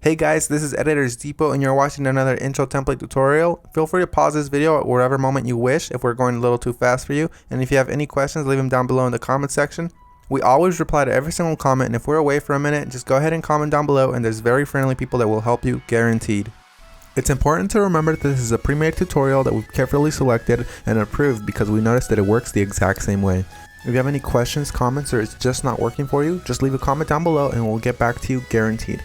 Hey guys, this is Editors Depot and you're watching another intro template tutorial. Feel free to pause this video at whatever moment you wish if we're going a little too fast for you. And if you have any questions, leave them down below in the comment section. We always reply to every single comment, and if we're away for a minute, just go ahead and comment down below and there's very friendly people that will help you, guaranteed. It's important to remember that this is a pre-made tutorial that we've carefully selected and approved because we noticed that it works the exact same way. If you have any questions, comments, or it's just not working for you, just leave a comment down below and we'll get back to you, guaranteed.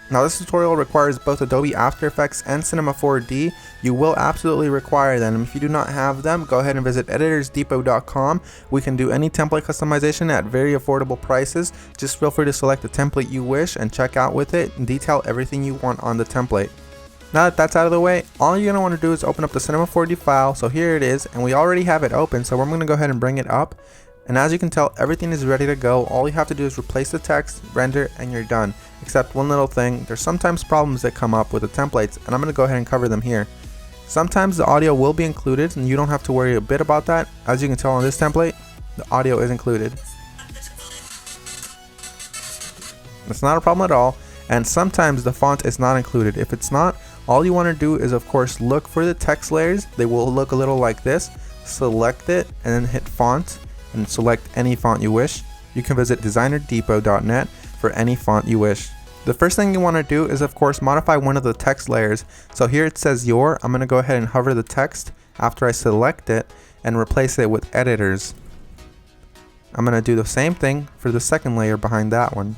Now this tutorial requires both Adobe After Effects and Cinema 4D. You will absolutely require them. If you do not have them, go ahead and visit EditorsDepot.com. We can do any template customization at very affordable prices. Just feel free to select the template you wish and check out with it and detail everything you want on the template. Now that that's out of the way, all you're going to want to do is open up the Cinema 4D file. So here it is, and we already have it open, so I'm going to go ahead and bring it up. And as you can tell, everything is ready to go. All you have to do is replace the text, render, and you're done. Except one little thing, there's sometimes problems that come up with the templates, and I'm going to go ahead and cover them here. Sometimes the audio will be included, and you don't have to worry a bit about that. As you can tell on this template, the audio is included. It's not a problem at all, and sometimes the font is not included. If it's not, all you want to do is of course look for the text layers. They will look a little like this. Select it, and then hit font. And select any font you wish. You can visit DesignerDepot.net for any font you wish. The first thing you want to do is of course modify one of the text layers. So here it says your. I'm going to go ahead and hover the text after I select it and replace it with editors. I'm going to do the same thing for the second layer behind that one.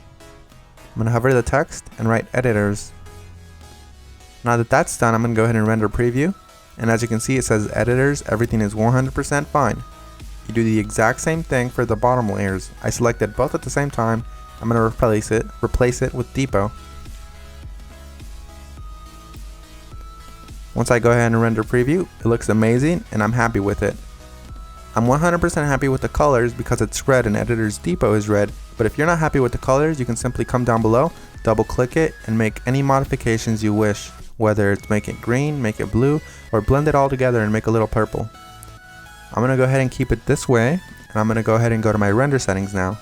I'm going to hover the text and write editors. Now that that's done, I'm going to go ahead and render preview. And as you can see, it says editors, everything is 100% fine. You do the exact same thing for the bottom layers. I selected both at the same time. I'm going to replace it with Depot. Once I go ahead and render preview, it looks amazing and I'm happy with it. I'm 100% happy with the colors because it's red and Editors Depot is red, but if you're not happy with the colors, you can simply come down below, double click it, and make any modifications you wish, whether it's make it green, make it blue, or blend it all together and make a little purple. I'm going to go ahead and keep it this way, and I'm going to go ahead and go to my render settings now.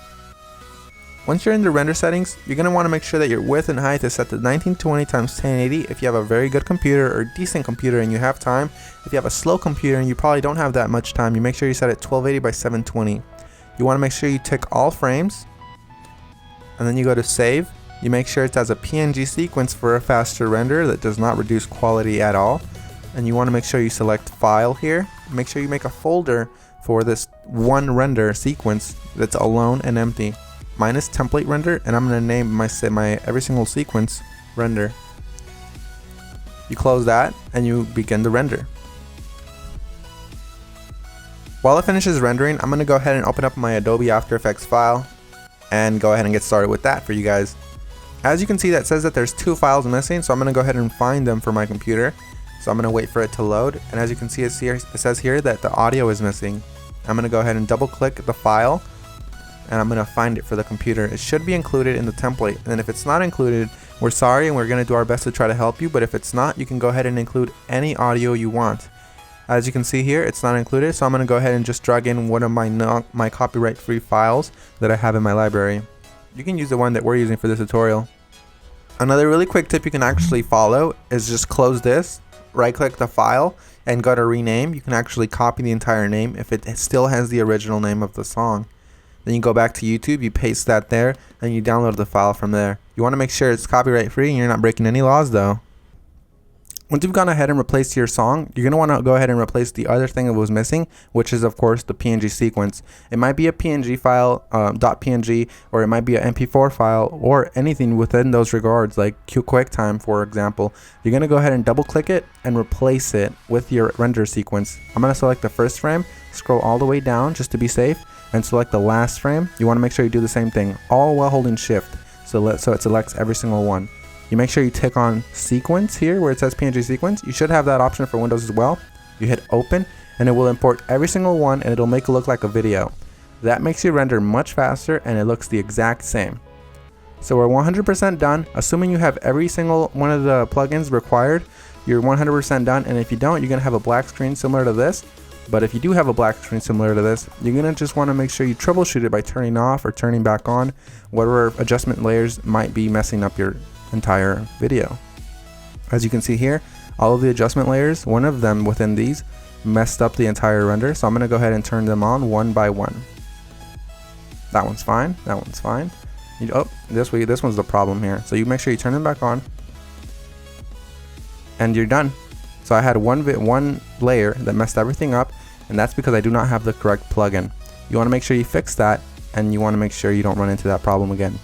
Once you're in the render settings, you're going to want to make sure that your width and height is set to 1920 x 1080 if you have a very good computer or decent computer and you have time. If you have a slow computer and you probably don't have that much time, you make sure you set it 1280 by 720. You want to make sure you tick all frames, and then you go to save. You make sure it has a PNG sequence for a faster render that does not reduce quality at all. And you want to make sure you select file here. Make sure you make a folder for this one render sequence that's alone and empty. Mine is template render, and I'm going to name my every single sequence render. You close that and you begin the render. While it finishes rendering, I'm going to go ahead and open up my Adobe After Effects file and go ahead and get started with that for you guys. As you can see, that says that there's two files missing, so I'm going to go ahead and find them for my computer. So I'm going to wait for it to load, and as you can see, it says here that the audio is missing. I'm going to go ahead and double click the file, and I'm going to find it for the computer. It should be included in the template, and if it's not included, we're sorry and we're going to do our best to try to help you, but if it's not, you can go ahead and include any audio you want. As you can see here, it's not included, so I'm going to go ahead and just drag in one of my copyright-free files that I have in my library. You can use the one that we're using for this tutorial. Another really quick tip you can actually follow is just close this, right click the file, and go to rename. You can actually copy the entire name if it still has the original name of the song. Then you go back to YouTube, you paste that there, and you download the file from there. You want to make sure it's copyright free and you're not breaking any laws though. Once you've gone ahead and replaced your song, you're going to want to go ahead and replace the other thing that was missing, which is of course the PNG sequence. It might be a PNG file, .png, or it might be an MP4 file, or anything within those regards, like QuickTime for example. You're going to go ahead and double click it and replace it with your render sequence. I'm going to select the first frame, scroll all the way down just to be safe, and select the last frame. You want to make sure you do the same thing, all while holding shift, so it selects every single one. You make sure you tick on sequence here where it says PNG sequence. You should have that option for Windows as well. You hit open and it will import every single one and it'll make it look like a video. That makes your render much faster and it looks the exact same. So we're 100% done. Assuming you have every single one of the plugins required, you're 100% done, and if you don't, you're going to have a black screen similar to this. But if you do have a black screen similar to this, you're going to just want to make sure you troubleshoot it by turning off or turning back on whatever adjustment layers might be messing up your entire video. As you can see here, all of the adjustment layers, one of them within these messed up the entire render, so I'm going to go ahead and turn them on one by one. That one's fine, that one's fine. This one's the problem here, so you make sure you turn them back on and you're done. So I had one layer that messed everything up, and that's because I do not have the correct plugin. You want to make sure you fix that, and you want to make sure you don't run into that problem again.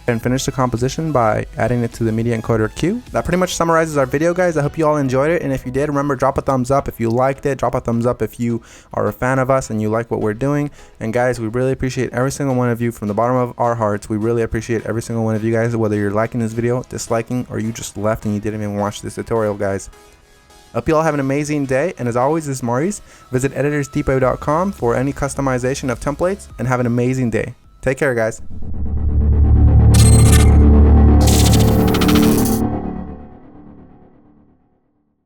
And finish the composition by adding it to the media encoder queue. That pretty much summarizes our video, guys. I hope you all enjoyed it, and if you did, remember, drop a thumbs up if you liked it. Drop a thumbs up if you are a fan of us and you like what we're doing. And guys, we really appreciate every single one of you from the bottom of our hearts. We really appreciate every single one of you guys, whether you're liking this video, disliking, or you just left and you didn't even watch this tutorial, guys. Hope you all have an amazing day, and as always, this is Maurice. Visit EditorsDepot.com for any customization of templates, and have an amazing day. Take care, guys.